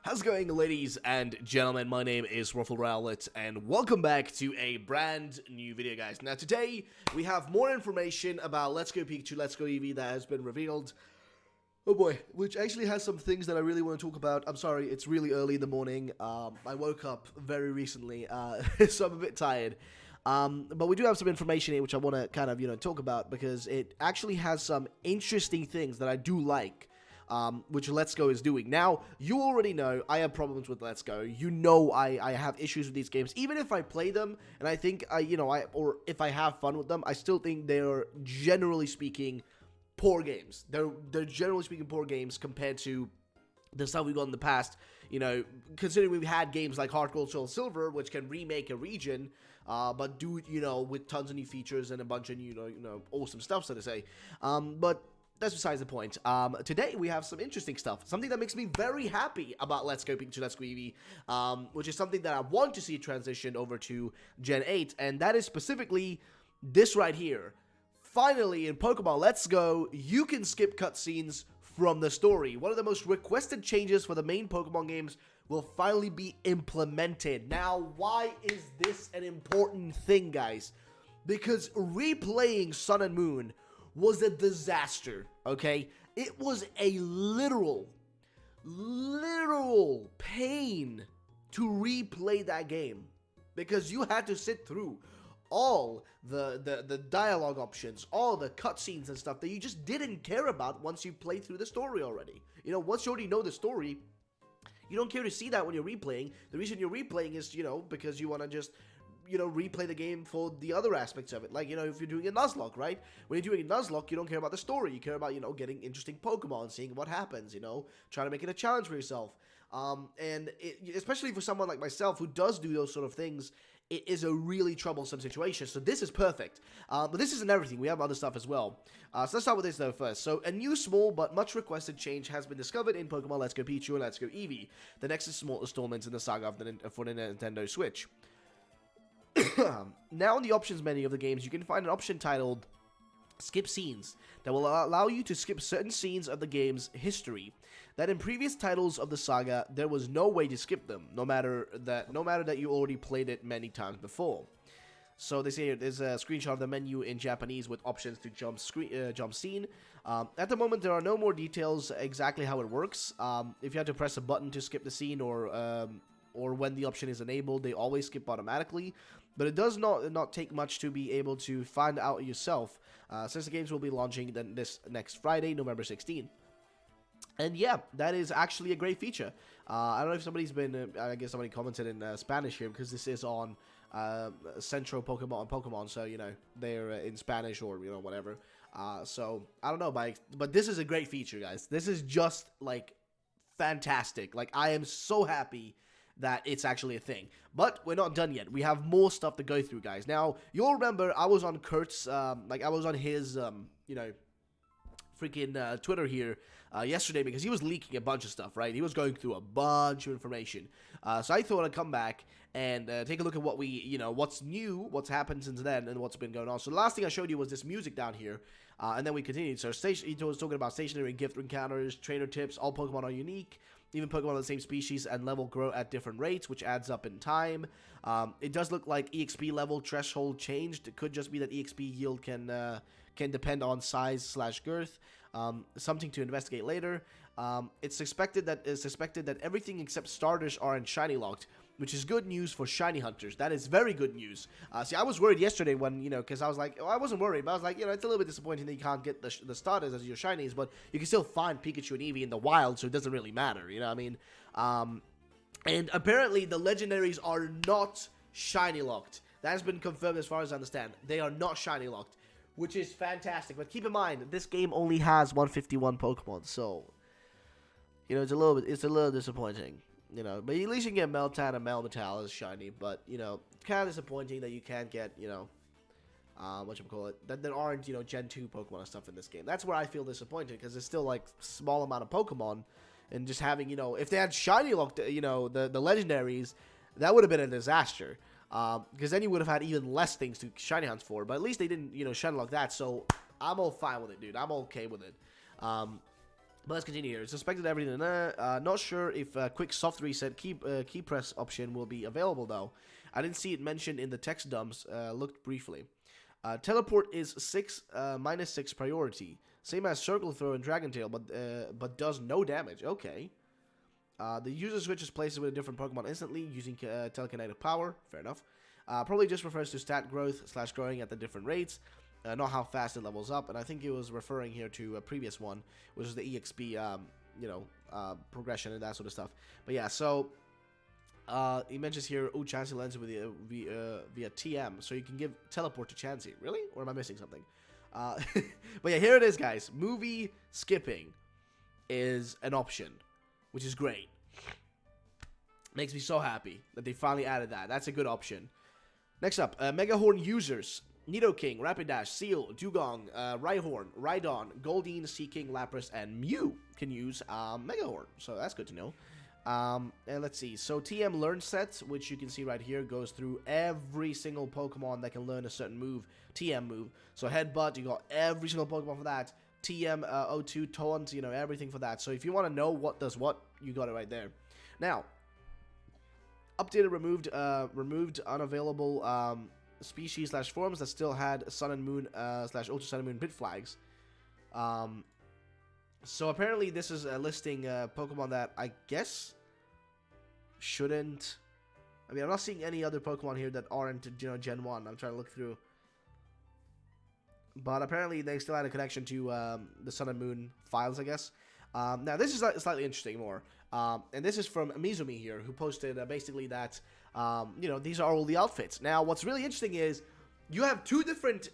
How's it going, ladies and gentlemen? My name is Ruffle Rowlet, and welcome back to a brand new video, guys. Now, today, we have more information about Let's Go Pikachu, Let's Go Eevee that has been revealed. Oh boy, which actually has some things that I really want to talk about. I'm sorry, it's really early in the morning. I woke up very recently, so I'm a bit tired. But we do have some information here which I want to kind of, talk about because it actually has some interesting things that I do like. Which Let's Go is doing. Now, you already know I have problems with Let's Go. You know I have issues with these games. Even if I play them, and I think, or if I have fun with them, I still think they're, generally speaking, poor games. They're generally speaking poor games compared to the stuff we've got in the past. Considering we've had games like Heart Gold, Soul Silver, which can remake a region, but do it, with tons of new features and a bunch of, awesome stuff, so to say. But that's besides the point. Today we have some interesting stuff. Something that makes me very happy about Let's Go Pikachu, Let's Go Eevee, which is something that I want to see transition over to Gen 8, and that is specifically this right here. Finally, in Pokemon Let's Go, you can skip cutscenes from the story. One of the most requested changes for the main Pokemon games will finally be implemented. Now, why is this an important thing, guys? Because replaying Sun and Moon was a disaster, okay? It was a literal pain to replay that game because you had to sit through all the dialogue options, all the cutscenes and stuff that you just didn't care about once you played through the story already. Once you already know the story, you don't care to see that when you're replaying. The reason you're replaying is, because you want to just replay the game for the other aspects of it. Like, if you're doing a Nuzlocke, right? When you're doing a Nuzlocke, you don't care about the story. You care about, getting interesting Pokemon, seeing what happens, trying to make it a challenge for yourself. Especially for someone like myself who does do those sort of things, it is a really troublesome situation. So this is perfect. But this isn't everything. We have other stuff as well. So let's start with this though first. So a new small but much requested change has been discovered in Pokemon Let's Go Pikachu and Let's Go Eevee, the next small installments in the saga for the Nintendo Switch. Now in the options menu of the games, you can find an option titled Skip Scenes that will allow you to skip certain scenes of the game's history that in previous titles of the saga there was no way to skip them, no matter that you already played it many times before. So they say there's a screenshot of the menu in Japanese with options to jump scene. At the moment, there are no more details exactly how it works. If you have to press a button to skip the scene or when the option is enabled, they always skip automatically. But it does not take much to be able to find out yourself, since the games will be launching this next Friday, November 16th. And yeah, that is actually a great feature. I don't know if somebody's been, I guess somebody commented in Spanish here, because this is on Central Pokemon, so, they're in Spanish or, whatever. So, I don't know, but this is a great feature, guys. This is just, fantastic. I am so happy that it's actually a thing. But we're not done yet. We have more stuff to go through, guys. Now, you'll remember I was on Kurt's, I was on his, freaking Twitter here yesterday because he was leaking a bunch of stuff, right? He was going through a bunch of information. So I thought I'd come back and take a look at what what's new, what's happened since then, and what's been going on. So the last thing I showed you was this music down here, and then we continued. So he was talking about stationary and gift encounters, trainer tips, all Pokemon are unique. Even Pokemon of the same species and level grow at different rates, which adds up in time. It does look like EXP level threshold changed. It could just be that EXP yield can depend on size/girth. Something to investigate later. It's suspected that everything except starters are in shiny locked, which is good news for shiny hunters. That is very good news. See, I was worried yesterday when, because I was like, I wasn't worried, but I was like, it's a little bit disappointing that you can't get the starters as your shinies, but you can still find Pikachu and Eevee in the wild, so it doesn't really matter, you know what I mean? And apparently the legendaries are not shiny locked. That has been confirmed as far as I understand. They are not shiny locked, which is fantastic. But keep in mind, this game only has 151 Pokemon, so, it's a little disappointing. But at least you can get Meltan and Melmetal as shiny, but, kind of disappointing that you can't get, that there aren't, Gen 2 Pokemon and stuff in this game. That's where I feel disappointed, because it's still, small amount of Pokemon, and just having, if they had shiny locked, the legendaries, that would have been a disaster, because then you would have had even less things to shiny hunt for, but at least they didn't, shiny lock that, so I'm all fine with it, dude. I'm okay with it. But let's continue here. It's suspected everything there. Not sure if quick soft reset key press option will be available though. I didn't see it mentioned in the text dumps. Looked briefly. Teleport is -6 priority, same as circle throw and dragon tail, but does no damage. Okay. The user switches places with a different Pokemon instantly using telekinetic power. Fair enough. Probably just refers to stat growth / growing at the different rates. Not how fast it levels up, and I think it was referring here to a previous one, which is the EXP, progression and that sort of stuff. But yeah, so he mentions here, Chansey lends with via TM, so you can give teleport to Chansey. Really? Or am I missing something? But yeah, here it is, guys. Movie skipping is an option, which is great. Makes me so happy that they finally added that. That's a good option. Next up, Megahorn users. Nidoking, Rapidash, Seal, Dugong, Rhyhorn, Rhydon, Goldeen, Seaking, Lapras, and Mew can use Megahorn. So that's good to know. And let's see. So TM Learn Set, which you can see right here, goes through every single Pokemon that can learn a certain move, TM move. So Headbutt, you got every single Pokemon for that. TM, O2, Taunt, everything for that. So if you want to know what does what, you got it right there. Now, updated, removed unavailable species / forms that still had Sun and Moon / Ultra Sun and Moon bit flags. So apparently this is listing Pokemon that I guess shouldn't. I mean, I'm not seeing any other Pokemon here that aren't Gen 1. I'm trying to look through. But apparently they still had a connection to the Sun and Moon files, I guess. Now this is slightly interesting more. And this is from Mizumi here, who posted basically that, these are all the outfits. Now, what's really interesting is you have two different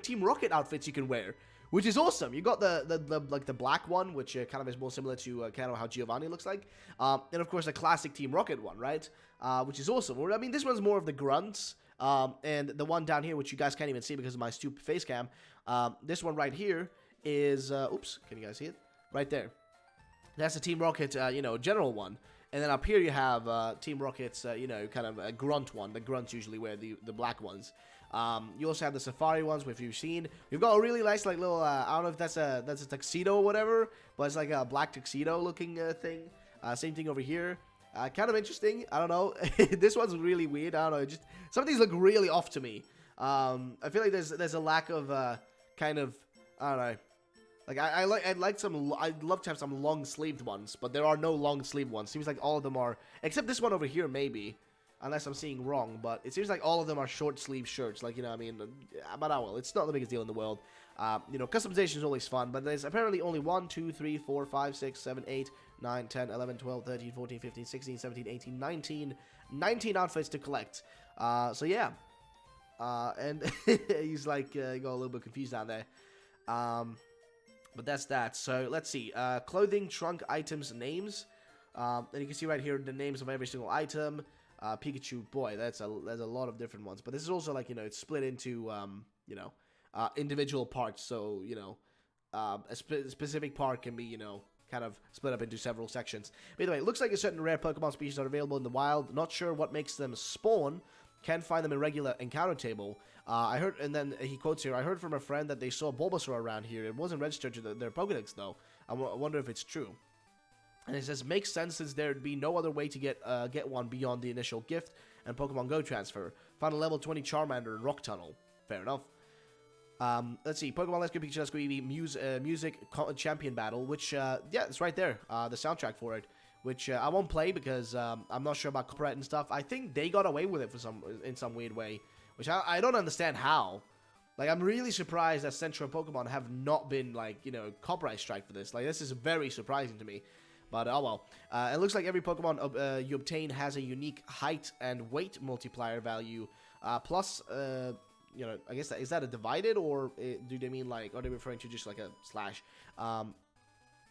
Team Rocket outfits you can wear, which is awesome. You got the black one, which kind of is more similar to kind of how Giovanni looks like, and of course the classic Team Rocket one, right? Which is awesome. I mean, this one's more of the grunts, and the one down here, which you guys can't even see because of my stupid face cam. This one right here is, oops, can you guys see it? Right there. That's the Team Rocket, general one. And then up here you have Team Rocket's, kind of a grunt one. The grunts usually wear the black ones. You also have the Safari ones, which you've seen. You've got a really nice, little, I don't know if that's a tuxedo or whatever, but it's like a black tuxedo looking thing. Same thing over here. Kind of interesting. I don't know. This one's really weird. I don't know. Just some of these look really off to me. I feel like there's a lack of kind of, I don't know. Like I'd love to have some long sleeved ones, but there are no long sleeved ones. Seems like all of them are, except this one over here maybe, unless I'm seeing wrong. But it seems like all of them are short sleeve shirts. Like I mean, but well, it's not the biggest deal in the world. Customization is always fun, but there's apparently only 1, 2, 3, 4, 5, 6, 7, 8, 9, 10, 11, 12, 13, 14, 15, 16, 17, 18, 19 outfits to collect. So yeah, and he's like got a little bit confused down there. But that's that. So let's see. Clothing, trunk, items, names. And you can see right here the names of every single item. Pikachu, boy, there's a lot of different ones. But this is also like, it's split into, individual parts. So, a specific part can be, kind of split up into several sections. By the way, it looks like a certain rare Pokemon species are available in the wild. Not sure what makes them spawn. Can't find them in regular encounter table. I heard, and then he quotes here, I heard from a friend that they saw Bulbasaur around here. It wasn't registered to their Pokedex, though. I wonder if it's true. And it says, makes sense since there'd be no other way to get one beyond the initial gift and Pokemon Go transfer. Found a level 20 Charmander in Rock Tunnel. Fair enough. Let's see. Pokemon Let's Go Pikachu Let's Go Eevee Music Champion Battle, which, yeah, it's right there. The soundtrack for it. Which I won't play because I'm not sure about copyright and stuff. I think they got away with it in some weird way, which I don't understand how. Like, I'm really surprised that Central Pokemon have not been, like, copyright strike for this. Like, this is very surprising to me. But, oh well. It looks like every Pokemon you obtain has a unique height and weight multiplier value. Plus, I guess, is that a divided, or do they mean, like, are they referring to just, like, a slash?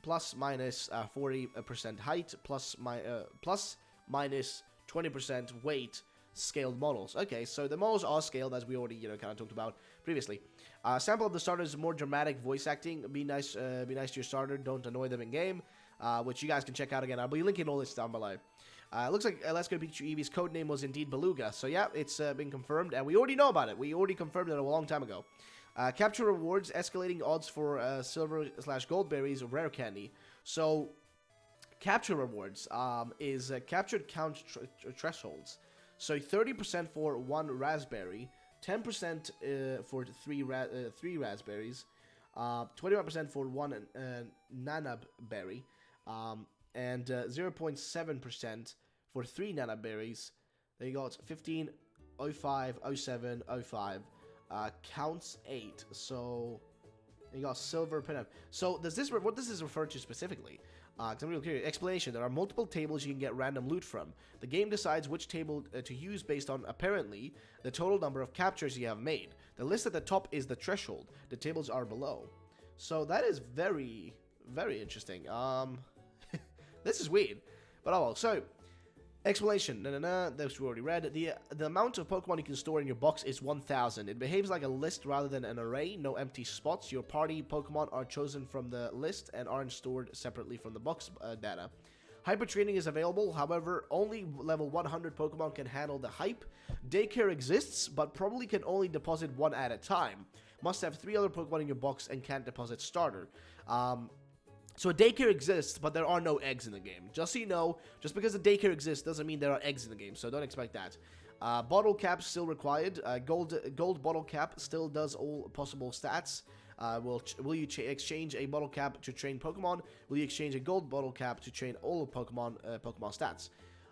Plus minus 40% height, plus minus 20% weight, scaled models. Okay, so the models are scaled, as we already kind of talked about previously. Sample of the starter's more dramatic voice acting. Be nice to your starter. Don't annoy them in game, which you guys can check out again. I'll be linking all this down below. Looks like Let's Go Pikachu Eevee's codename was indeed Beluga. So yeah, it's been confirmed, and we already know about it. We already confirmed it a long time ago. Capture rewards, escalating odds for silver/gold berries or rare candy. So, capture rewards is captured count thresholds. So 30% for 1 raspberry, 10% for 3 raspberries, 21% for 1 nanab berry, and 0.7% for 3 nanab berries. Then you got 15, 05, 07, 05. Counts 8. So you got silver pen. So what does this refer to specifically? Because I'm really curious. Explanation: there are multiple tables you can get random loot from. The game decides which table to use based on, apparently, the total number of captures you have made. The list at the top is the threshold. The tables are below. So that is very, very interesting. This is weird. But oh well. So, explanation. This we already read. The amount of Pokemon you can store in your box is 1,000. It behaves like a list rather than an array. No empty spots. Your party Pokemon are chosen from the list and aren't stored separately from the box data. Hyper training is available. However, only level 100 Pokemon can handle the hype. Daycare exists, but probably can only deposit 1 at a time. Must have 3 other Pokemon in your box and can't deposit starter. So a daycare exists, but there are no eggs in the game. Just so you know, just because a daycare exists doesn't mean there are eggs in the game, so don't expect that. Bottle cap still required. Gold bottle cap still does all possible stats. Will you exchange a bottle cap to train Pokemon? Will you exchange a gold bottle cap to train all of Pokemon stats?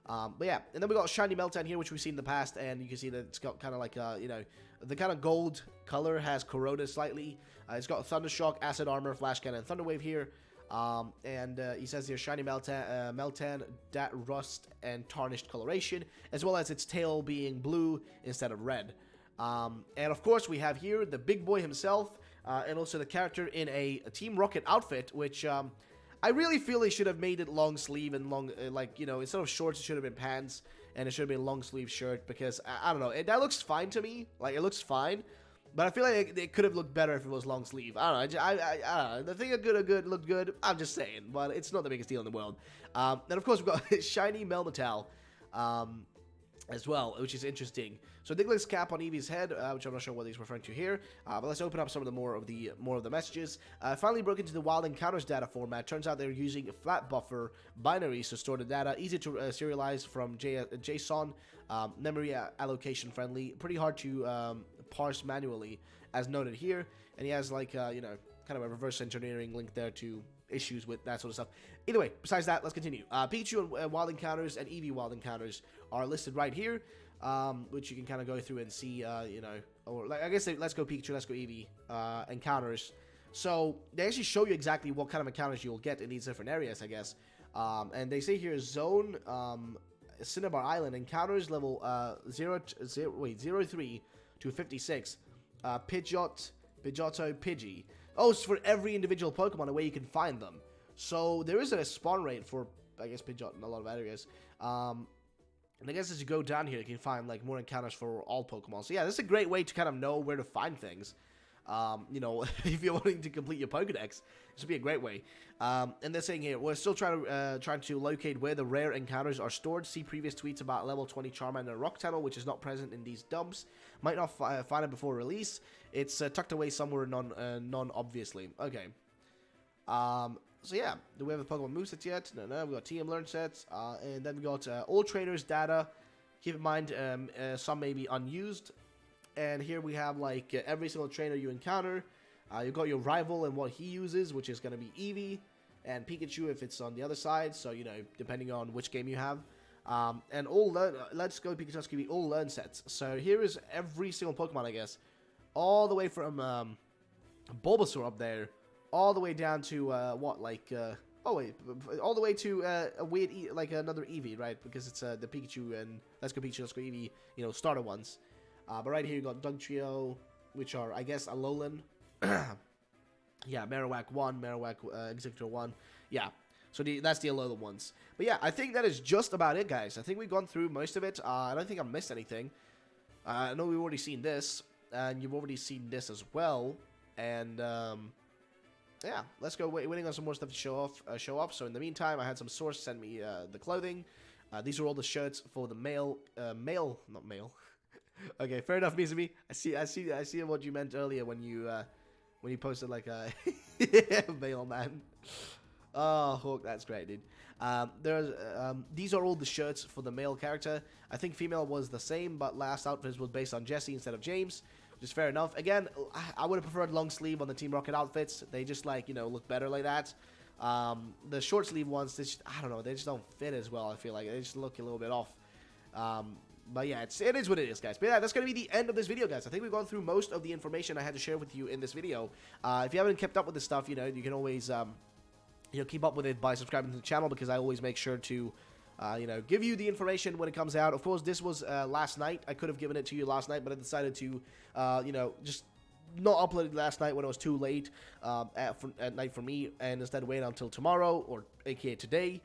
But yeah, and then we got Shiny Meltan here, which we've seen in the past, and you can see that it's got kind of like, the kind of gold color has corroded slightly. It's got Thundershock, Acid Armor, Flash Cannon, and Thunder Wave here. And he says here Shiny Meltan, rust and tarnished coloration, as well as its tail being blue instead of red. And of course we have here the big boy himself, and also the character in a Team Rocket outfit, which I really feel they should have made it long sleeve and long, instead of shorts it should have been pants, and it should have been a long sleeve shirt, because I don't know, that looks fine to me. Like, it looks fine. But I feel like it could have looked better if it was long sleeve. I don't know. I don't know. The thing looked good. I'm just saying. But it's not the biggest deal in the world. And of course, we've got Shiny Melmetal as well, which is interesting. So Diglett cap on Eevee's head, which I'm not sure what he's referring to here. But let's open up some of the more of the messages. Finally broke into the Wild Encounters data format. Turns out they're using flat buffer binaries to store the data. Easy to serialize from JSON. Memory allocation friendly. Pretty hard to parse manually, as noted here. And he has like kind of a reverse engineering link there to issues with that sort of stuff. Either way, besides that, let's continue. Pikachu and Wild Encounters and Eevee Wild Encounters are listed right here, which you can kind of go through and see, or like I guess Let's Go Pikachu, Let's Go Eevee encounters. So they actually show you exactly what kind of encounters you'll get in these different areas, I guess. And they say here Zone Cinnabar Island encounters level 03 to 56. Pidgeotto, Pidgey. Oh, it's for every individual Pokemon and where you can find them. So there is a spawn rate for, I guess, Pidgeot in a lot of areas. And I guess as you go down here, you can find like more encounters for all Pokemon. So yeah, this is a great way to kind of know where to find things. If you're wanting to complete your Pokedex, this would be a great way. And they're saying here, we're still trying to locate where the rare encounters are stored. See previous tweets about level 20 Charmander Rock Tunnel, which is not present in these dumps. Might not find it before release. It's tucked away somewhere non-obviously. Okay. So yeah, do we have a Pokemon movesets yet? No, we got TM Learn sets, and then we got all trainers data. Keep in mind, some may be unused. And here we have like every single trainer you encounter. You've got your rival and what he uses, which is going to be Eevee, and Pikachu if it's on the other side. So, depending on which game you have. And all Let's Go Pikachu, Let's Go Eevee, all learn sets. So here is every single Pokemon, I guess. All the way from Bulbasaur up there, all the way down to, all the way to a weird, another Eevee, right? Because it's the Pikachu and Let's Go Pikachu, Let's Go Eevee, starter ones. But right here you got Dugtrio, which are, I guess, Alolan. Yeah, Marowak 1, Marowak Executor 1. Yeah, so that's the Alolan ones. But yeah, I think that is just about it, guys. I think we've gone through most of it. I don't think I've missed anything. I know we've already seen this, and you've already seen this as well. And, yeah, let's go waiting on some more stuff to show up. So in the meantime, I had some source send me the clothing. These are all the shirts for the Okay, fair enough, Mizumi. I see what you meant earlier when you posted like a mailman. Oh, Hawk, that's great, dude. These are all the shirts for the male character. I think female was the same, but last outfit was based on Jesse instead of James, which is fair enough. Again, I would have preferred long sleeve on the Team Rocket outfits. They just like, you know, look better like that. The short sleeve ones, I don't know, they just don't fit as well. I feel like they just look a little bit off. But yeah, it is what it is, guys. But yeah, that's going to be the end of this video, guys. I think we've gone through most of the information I had to share with you in this video. If you haven't kept up with this stuff, you know, you can always, you know, keep up with it by subscribing to the channel, because I always make sure to, you know, give you the information when it comes out. Of course, this was last night. I could have given it to you last night, but I decided to, you know, just not upload it last night when it was too late at night for me, and instead wait until tomorrow, or aka today,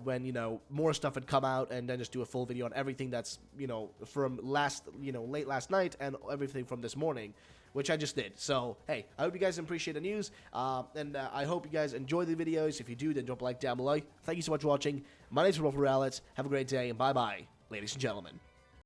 when, you know, more stuff had come out, and then just do a full video on everything that's, you know, from late last night and everything from this morning, which I just did. So, hey, I hope you guys appreciate the news, and I hope you guys enjoy the videos. If you do, then drop a like down below. Thank you so much for watching. My name is Have a great day, and bye-bye, ladies and gentlemen.